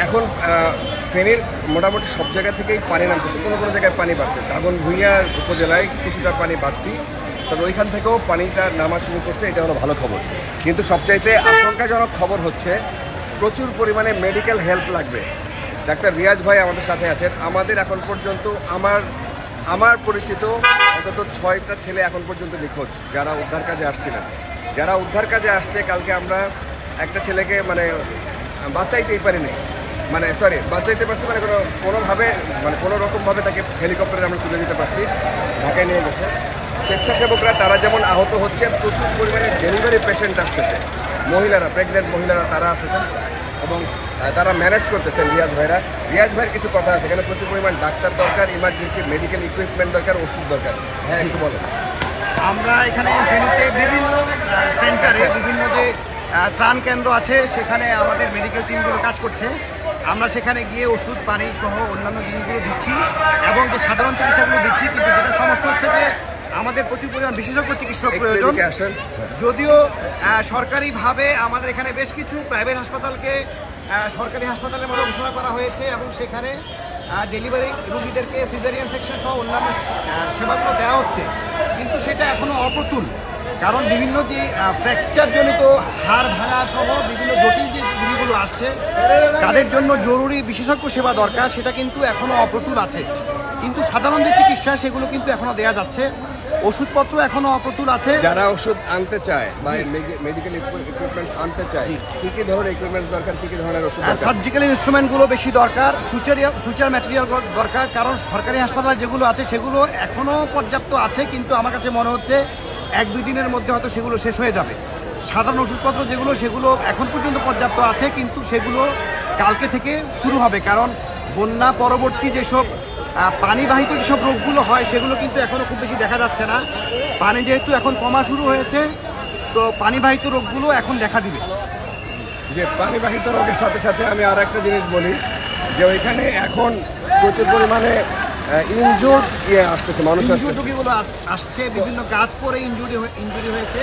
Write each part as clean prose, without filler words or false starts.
এখন ফেনীর মোটামুটি সব জায়গা থেকেই পানি নামতেছে, কোনো কোনো জায়গায় পানি বাড়ছে। দাগনভূঞা উপজেলায় কিছুটা পানি বাড়তি, তবে ওইখান থেকেও পানিটা নামা শুরু করছে, এটা হলো ভালো খবর। কিন্তু সবচাইতে আশঙ্কাজনক খবর হচ্ছে প্রচুর পরিমাণে মেডিকেল হেল্প লাগবে। ডাক্তার রিয়াজ ভাই আমাদের সাথে আছেন। আমাদের এখন পর্যন্ত আমার পরিচিত অন্তত 6টা ছেলে এখন পর্যন্ত নিখোঁজ, যারা উদ্ধার কাজে আসছিলেন। যারা উদ্ধার কাজে আসছে, কালকে আমরা একটা ছেলেকে বাঁচাইতেই পারিনি, বাঁচাইতে পারছি কোনোভাবে কোনো রকমভাবে তাকে হেলিকপ্টারে আমরা তুলে দিতে পারছি, ঢাকায় নিয়ে গেছে। স্বেচ্ছাসেবকরা তারা যেমন আহত হচ্ছে, প্রচুর পরিমাণে ডেলিভারি পেশেন্ট আসতেছে, মহিলারা, প্রেগনেন্ট মহিলারা তারা আসতেছেন এবং তারা ম্যানেজ করতেছেন। রিয়াজ ভাইয়ের কিছু কথা আছে, এখানে প্রচুর পরিমাণ ডাক্তার দরকার, ইমার্জেন্সি মেডিকেল ইকুইপমেন্ট দরকার, ওষুধ দরকার। হ্যাঁ, কিছু বলেন। আমরা এখানে ফেনীতে বিভিন্ন সেন্টারে বিভিন্ন যে ত্রাণ কেন্দ্র আছে, সেখানে আমাদের মেডিকেল টিমগুলো কাজ করছে। আমরা সেখানে গিয়ে ওষুধ, পানি সহ অন্যান্য জিনিসগুলো দিচ্ছি এবং যে সাধারণ চিকিৎসাগুলো দিচ্ছি। কিন্তু যেটা সমস্যা হচ্ছে যে আমাদের প্রচুর পরিমাণ বিশেষজ্ঞ চিকিৎসক প্রয়োজন। যদিও সরকারিভাবে আমাদের এখানে বেশ কিছু প্রাইভেট হাসপাতালকে সরকারি হাসপাতালের মতো ঘোষণা করা হয়েছে এবং সেখানে ডেলিভারি রোগীদেরকে সিজারিয়ান সেকশন সহ অন্যান্য সেবাগুলো দেওয়া হচ্ছে, কিন্তু সেটা এখনও অপ্রতুল। কারণ বিভিন্ন যে ফ্র্যাকচারজনিত হাড় ভাঙা সহ বিভিন্ন জটিল যে রোগীগুলো আসছে, তাদের জন্য জরুরি বিশেষজ্ঞ সেবা দরকার, সেটা কিন্তু এখনও অপ্রতুল আছে। কিন্তু সাধারণ যে চিকিৎসা, সেগুলো কিন্তু এখনও দেওয়া যাচ্ছে। ওষুধপত্র এখনও অপ্রতুল আছে। যারা ওষুধ আনতে চায় বা মেডিকেল ইকুইপমেন্টস আনতে চায়, কী কী ধরনের ইকুইপমেন্ট দরকার, কী কী ধরনের ওষুধ? সার্জিক্যাল ইনস্ট্রুমেন্টগুলো বেশি দরকার, ফিউচার ম্যাটেরিয়াল দরকার। কারণ সরকারি হাসপাতাল যেগুলো আছে সেগুলো এখনও পর্যাপ্ত আছে, কিন্তু আমার কাছে মনে হচ্ছে 1-2 দিনের মধ্যে হয়তো সেগুলো শেষ হয়ে যাবে। সাধারণ ওষুধপত্র সেগুলো এখন পর্যন্ত পর্যাপ্ত আছে, কিন্তু সেগুলো কালকে থেকে শুরু হবে। কারণ বন্যা পরবর্তী যেসব পানিবাহিত যেসব রোগগুলো হয়, সেগুলো কিন্তু এখনও খুব বেশি দেখা যাচ্ছে না। পানি যেহেতু এখন কমা শুরু হয়েছে, তো পানিবাহিত রোগগুলো এখন দেখা দিবে। যে পানিবাহিত রোগের সাথে সাথে আমি আর একটা জিনিস বলি, যে ওইখানে এখন প্রচুর পরিমাণে ইনজুর্ড আসতেছে, মানুষ রোগীগুলো আসছে, বিভিন্ন গাছ পরে ইনজুরি হয়েছে,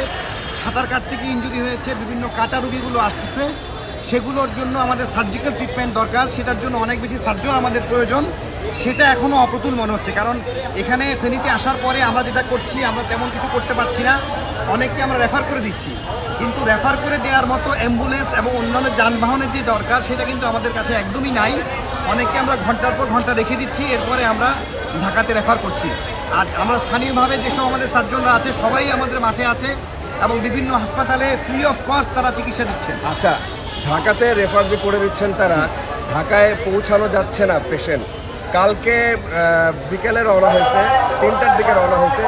সাঁতার কাটতে গিয়ে ইনজুরি হয়েছে, বিভিন্ন কাটা রোগীগুলো আসতেছে। সেগুলোর জন্য আমাদের সার্জিক্যাল ট্রিটমেন্ট দরকার, সেটার জন্য অনেক বেশি সার্জন আমাদের প্রয়োজন। সেটা এখনও অপ্রতুল মনে হচ্ছে, কারণ এখানে ফেনীতে আসার পরে আমরা যেটা করছি, আমরা তেমন কিছু করতে পারছি না। অনেককে আমরা রেফার করে দিচ্ছি, কিন্তু রেফার করে দেওয়ার মতো অ্যাম্বুলেন্স এবং অন্যান্য যানবাহনের যে দরকার, সেটা কিন্তু আমাদের কাছে একদমই নাই। অনেককে আমরা ঘন্টার পর ঘন্টা রেখে দিচ্ছি, এরপরে আমরা ঢাকাতে রেফার করছি। আর আমরা স্থানীয়ভাবে যেসব আমাদের সার্জনরা আছে, সবাই আমাদের মাঠে আছে এবং বিভিন্ন হাসপাতালে ফ্রি অফ কস্ট তারা চিকিৎসা দিচ্ছেন। আচ্ছা, ঢাকাতে রেফার যে করে দিচ্ছেন তারা, ঢাকায় পৌঁছানো যাচ্ছে না পেশেন্ট। কালকে বিকেলে রওনা হয়েছে, 3টার দিকে রওনা হয়েছে।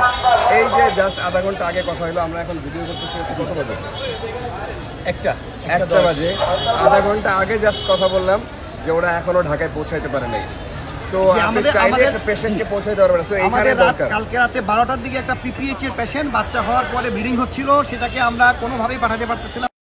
এই যে জাস্ট আধা ঘন্টা আগে কথা হলো, আমরা এখন ভিডিও করতেছি হচ্ছে কত বাজে? একটা বাজে। আধা ঘন্টা আগে জাস্ট কথা বললাম যে ওরা এখনো ঢাকায় পৌঁছাইতে পারে নাই। তো আমাদের পেশেন্টকে পৌঁছাইতে পারবে না। কালকে রাতে 12টার দিকে একটা PPH এর পেশেন্ট বাচ্চা হওয়ার পরে ব্লিডিং হচ্ছিল, সেটাকে আমরা কোনোভাবেই পাঠাতে পারতেছিলাম।